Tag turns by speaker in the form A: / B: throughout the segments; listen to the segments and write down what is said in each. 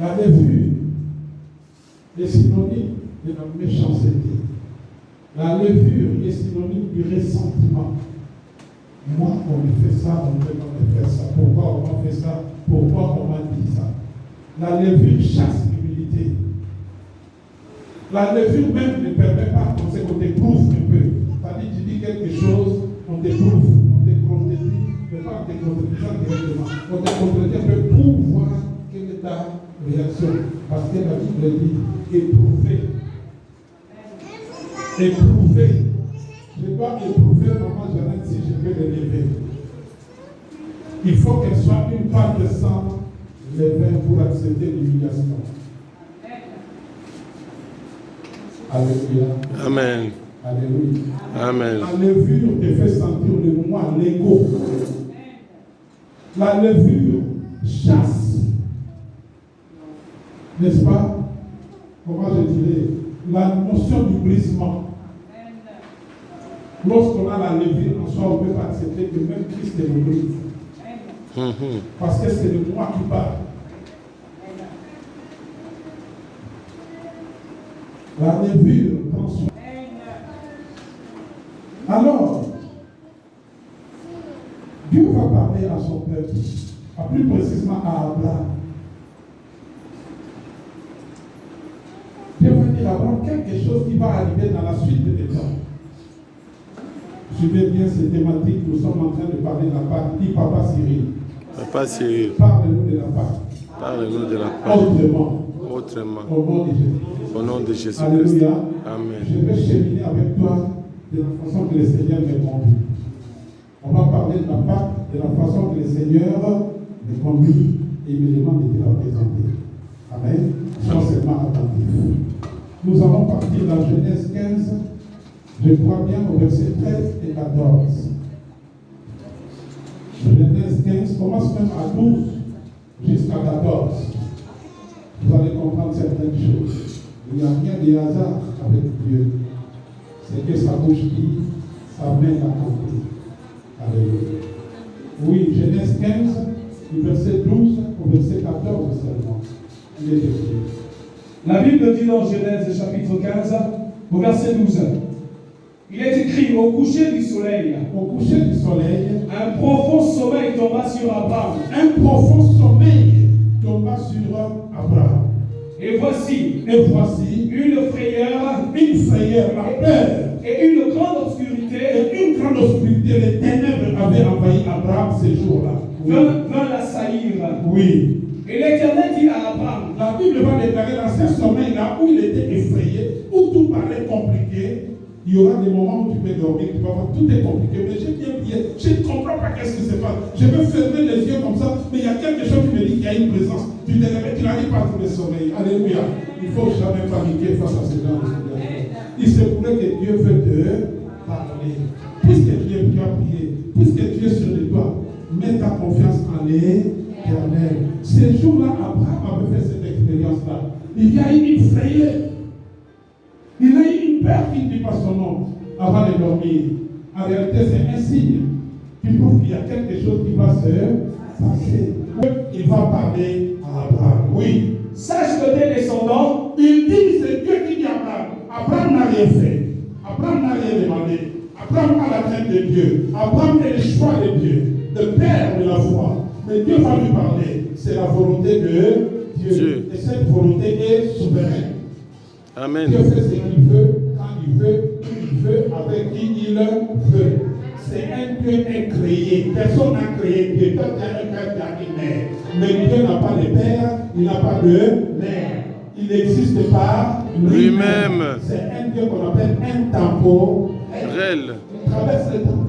A: La levure est synonyme de la méchanceté. La levure est synonyme du ressentiment. Moi, on me fait ça, on me fait ça. Pourquoi on m'a fait ça? Pourquoi on m'a dit ça? La levure chasse l'humilité. La levure même ne permet pas qu'on t'éprouve un peu. C'est-à-dire, tu dis quelque chose, on t'éprouve, on te contredit, mais pas on te contredit directement. On te contredit un peu pour voir quelle est ta réaction. Parce que la Bible dit éprouver. Éprouver. Je dois éprouver maman Jeannette si je peux l'élever. Il faut qu'elle soit une part de sang levée pour accepter l'humiliation. Alléluia.
B: Amen.
A: Alléluia.
B: Amen.
A: La levure te fait sentir le moi, l'ego. La levure chasse. N'est-ce pas? Comment je dirais? La notion du brisement. Lorsqu'on a la levure en soi, on ne peut pas accepter que même Christ est le brise. Parce que c'est le moi qui parle. La levure prend soin. Alors, Dieu va parler à son peuple, plus précisément à Abraham. Dieu va dire à Abraham quelque chose qui va arriver dans la suite des temps. Suivez bien ces thématiques, nous sommes en train de parler de la Pâque. Dis Papa Cyril.
B: Papa Cyril.
A: Parle-nous de la Pâque.
B: Parle-nous de la Pâque.
A: Autrement.
B: Au nom de Jésus.
A: Alléluia.
B: Amen.
A: Je vais cheminer avec toi de la façon que le Seigneur me conduit. On va parler de la Pâque de la façon que le Seigneur me conduit et me demande de te la présenter. Amen. Sois seulement attentif. Nous allons partir dans Genèse 15. Je crois bien au verset 13 et 14. Genèse 15 commence même à 12 jusqu'à 14. Vous allez comprendre certaines choses. Il n'y a rien de hasard avec Dieu. C'est que sa bouche dit, sa main l'a compris. Alléluia. Oui, Genèse 15, du verset 12 au verset 14 seulement. Il est écrit.
C: La Bible dit dans Genèse chapitre 15, au verset 12. Il est écrit au coucher du soleil.
A: Au coucher du soleil,
C: un profond sommeil tomba sur Abraham.
A: Un profond sommeil tomba sur Abraham.
C: Et voici,
A: une frayeur, la peur,
C: et une grande obscurité,
A: les ténèbres avaient envahi Abraham ces jours-là.
C: Vint l'assaillir.
A: Oui.
C: Et l'Éternel dit à Abraham.
A: La Bible va déclarer dans ce sommeil-là où il était effrayé, où tout paraît compliqué. Il y aura des moments où tu peux dormir, tu vas voir, tout est compliqué, mais j'ai bien prié, je ne comprends pas qu'est-ce qui se passe. Je vais fermer les yeux comme ça, mais il y a quelque chose qui me dit qu'il y a une présence. Tu te réveilles, tu n'arrives pas à trouver le sommeil. Alléluia. Il ne faut jamais paniquer face à ce genre de situation. Il se pourrait que Dieu veut te parler. Puisque tu as prié, puisque tu es sur les toits, mets ta confiance en l'Éternel. Ces jours-là, Abraham avait fait cette expérience-là. Il y a eu une frayeur. Il a eu une peur qui ne dit pas son nom avant de dormir. En réalité, c'est un signe qui prouve qu'il y a quelque chose qui va se passer. Il va parler à Abraham. Oui.
C: Sache que tes descendants,
A: il dit, c'est Dieu qui dit à Abraham. Abraham n'a rien fait. Abraham n'a rien demandé. Abraham a la crainte de Dieu. Abraham est le choix de Dieu, le père de la foi. Mais Dieu va lui parler. C'est la volonté de Dieu. Et cette volonté est souveraine.
B: Amen.
A: Dieu fait ce qu'il veut, quand il veut, avec qui il veut. C'est un Dieu incréé. Personne n'a créé Dieu. Toi, tu as un père, tu as une mère. Mais Dieu n'a pas de père, il n'a pas de mère. Il existe par lui-même. C'est un Dieu qu'on appelle intemporel. Il traverse le temps.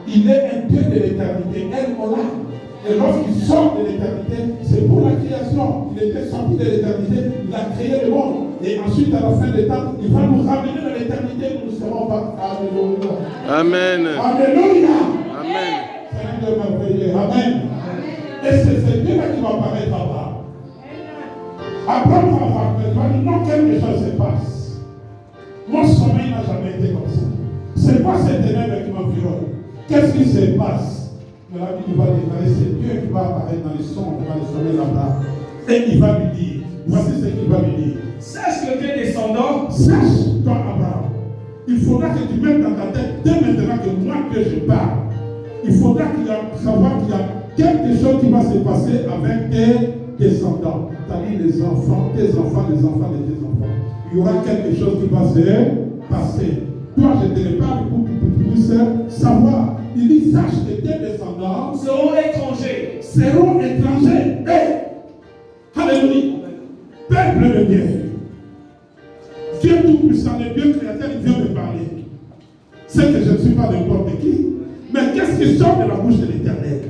A: Il est un Dieu de l'éternité. Elle, on l'a. Et lorsqu'il sort de l'éternité, c'est pour la création. Il était sorti de l'éternité, il a créé le monde. Et ensuite, à la fin des temps, il va nous ramener dans l'éternité. Nous ne serons pas. Alléluia.
B: Amen.
A: Alléluia.
B: Amen.
A: C'est un Dieu merveilleux. Amen. Et c'est ce Dieu-là qui va apparaître là-bas. Abraham va dire, non, quelque chose se passe. Mon sommeil n'a jamais été comme ça. C'est pas cette ténèbre qui m'environne. Qu'est-ce qui se passe? Mais la Bible va déclarer, c'est Dieu qui va apparaître dans les songes, dans les sommeils là-bas. Et il va lui dire, voici ce qu'il va lui dire.
C: Sache que tes descendants,
A: Sache, toi Abraham, il faudra que tu mettes dans ta tête, dès maintenant que moi que je parle, il faudra savoir qu'il y a quelque chose qui va se passer avec tes descendants. C'est-à-dire les enfants, tes enfants, les enfants de tes enfants. Il y aura quelque chose qui va se passer. Toi, je te le parle pour que tu puisses savoir. Il dit, sache que tes descendants
C: seront étrangers.
A: Seront étrangers. Hey! Alléluia. Peuple de Dieu. Dieu Tout-Puissant, le Dieu Créateur, il vient me parler. C'est que je ne suis pas n'importe qui. Mais qu'est-ce qui sort de la bouche de l'Éternel?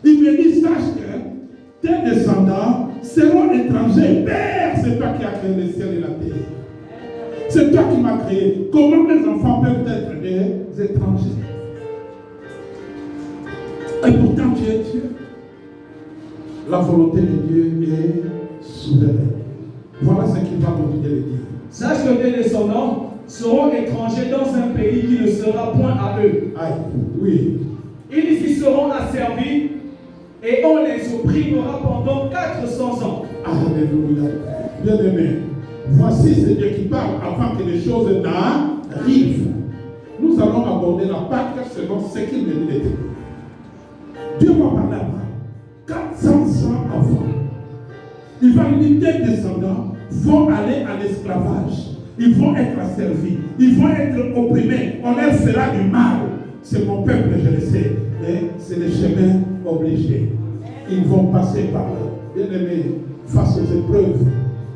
A: Il me dit, sache que tes descendants seront étrangers. Père, c'est toi qui as créé le ciel et la terre. C'est toi qui m'as créé. Comment mes enfants peuvent être des étrangers? Et pourtant tu es Dieu. La volonté de Dieu est souveraine. Voilà ce qu'il va continuer de dire.
C: Sache que tes descendants seront étrangers dans un pays qui ne sera point à eux.
A: Aïe, oui.
C: Ils y seront asservis et on les opprimera pendant 400 ans.
A: Alléluia. Bien-aimé, voici ce Dieu qui parle avant que les choses n'arrivent. Nous allons aborder la Pâque selon ce qu'il me dit l'Éternel. Dieu va parler à Abraham 400 ans avant. Il va lui dire, tes descendants vont aller à l'esclavage. Ils vont être asservis. Ils vont être opprimés. On leur fera du mal. C'est mon peuple, je le sais. Mais c'est le chemin obligé. Ils vont passer par là. Bien aimé, face aux épreuves,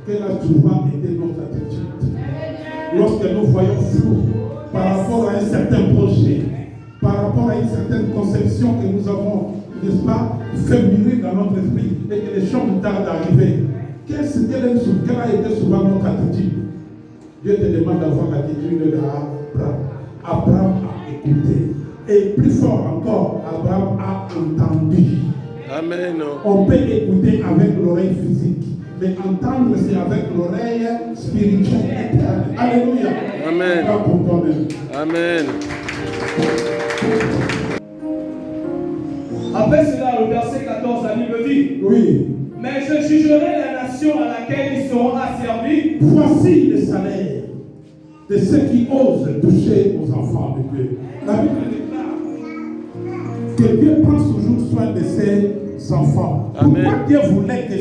A: quelle a souvent été notre attitude? Lorsque nous voyons flou par rapport à un certain projet, par rapport à une certaine conception que nous avons, n'est-ce pas, fait mûrir dans notre esprit et que les choses tardent d'arriver. Quelle a été souvent notre attitude? Dieu te demande d'avoir l'attitude d'Abraham. Abraham a écouté. Et plus fort encore, Abraham a entendu.
B: Amen.
A: On peut écouter avec l'oreille physique, mais entendre, c'est avec l'oreille spirituelle éternelle. Alléluia.
B: Amen.
A: Pas pour toi-même.
B: Amen.
C: Après cela, le verset 14, la Bible dit,
A: Oui.
C: mais je jugerai la nation à laquelle ils seront asservis.
A: Voici le salaire de ceux qui osent toucher aux enfants de Dieu. La Bible déclare que Dieu prend toujours soin de ses enfants.
B: Amen.
A: Pourquoi Dieu voulait que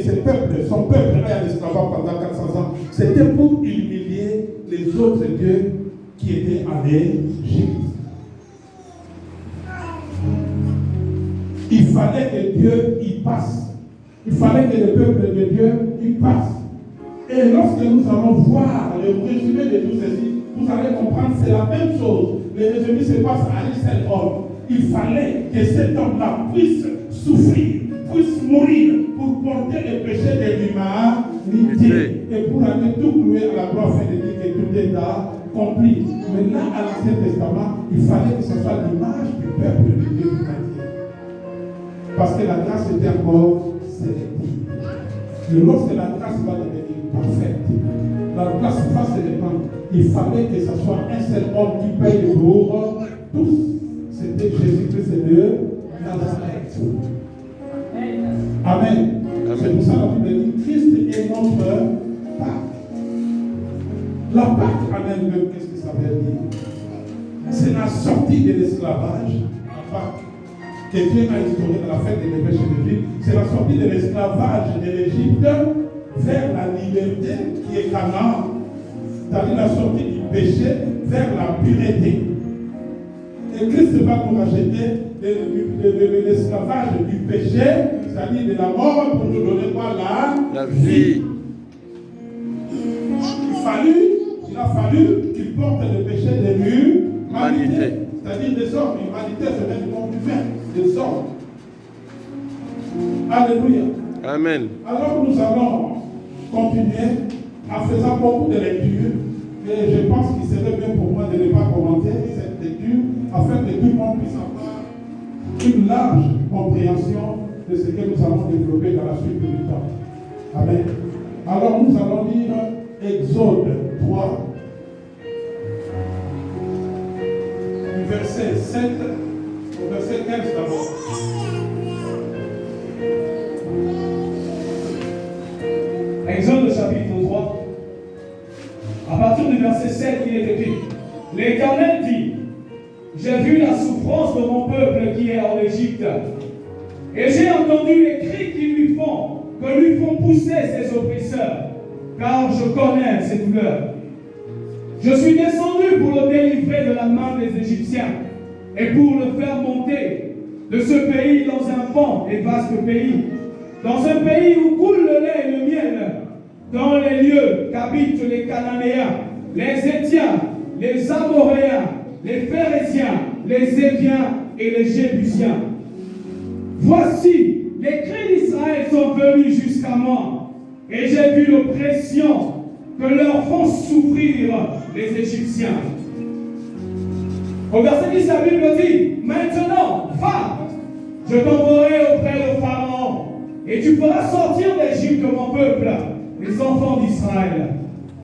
A: son peuple aille à l'esclavage pendant 400 ans? C'était pour humilier les autres dieux qui étaient en Égypte. Il fallait que Dieu y passe. Il fallait que le peuple de Dieu y passe. Et lorsque nous allons voir le résumé de tout ceci, vous allez comprendre que c'est la même chose. Le résumé se passe à un seul homme. Il fallait que cet homme-là puisse souffrir, puisse mourir pour porter le péché de l'humanité et pour aller tout clouer à la croix afin de dire que tout est accompli. Mais là, à l'Ancien Testament, il fallait que ce soit l'image du peuple de Dieu chrétien. Parce que la grâce était encore sélective. Et lorsque la grâce va devenir parfaite, la grâce va se répandre. Il fallait que ce soit un seul homme qui paye pour tous. C'était Jésus-Christ de Nazareth. Amen. C'est pour ça que la Bible dit Christ est notre Pâque. La Pâque en elle-même, qu'est-ce que ça veut dire? C'est la sortie de l'esclavage. La Pâque que Dieu a instaurée dans la fête des péchés de l'Égypte, c'est la sortie de l'esclavage de l'Égypte vers la liberté qui est Canaan, c'est-à-dire la sortie du péché vers la pureté. Et Christ va nous racheter de l'esclavage du péché, c'est-à-dire de la mort, pour nous donner quoi? La vie. Il a fallu qu'il porte le péché de l'humanité. C'est-à-dire des hommes. L'humanité, c'est le monde humain, des hommes. Alléluia.
B: Amen.
A: Alors nous allons continuer en faisant beaucoup de lectures. Et je pense qu'il serait bien pour moi de ne pas commenter cette lecture afin que tout le monde puisse avoir une large compréhension de ce que nous allons développer dans la suite du temps. Amen. Alors nous allons lire Exode 3, du verset 7 au verset 15 d'abord.
C: Exode chapitre 3, à partir du verset 7, il est écrit: L'Éternel dit, j'ai vu la souffrance de mon peuple qui est en Égypte, et j'ai entendu les cris qu'ils lui font, que lui font pousser ses oppresseurs, car je connais ses douleurs. Je suis descendu pour le délivrer de la main des Égyptiens, et pour le faire monter de ce pays dans un grand et vaste pays, dans un pays où coule le lait et le miel, dans les lieux qu'habitent les Cananéens, les Étiens, les Amoréens, les Phéréziens, les Éviens et les Jébusiens. Voici, les cris d'Israël sont venus jusqu'à moi, et j'ai vu l'oppression que leur font souffrir les Égyptiens. Au verset 10, la Bible dit: Maintenant, va, je t'enverrai auprès de Pharaon, et tu feras sortir d'Égypte mon peuple, les enfants d'Israël.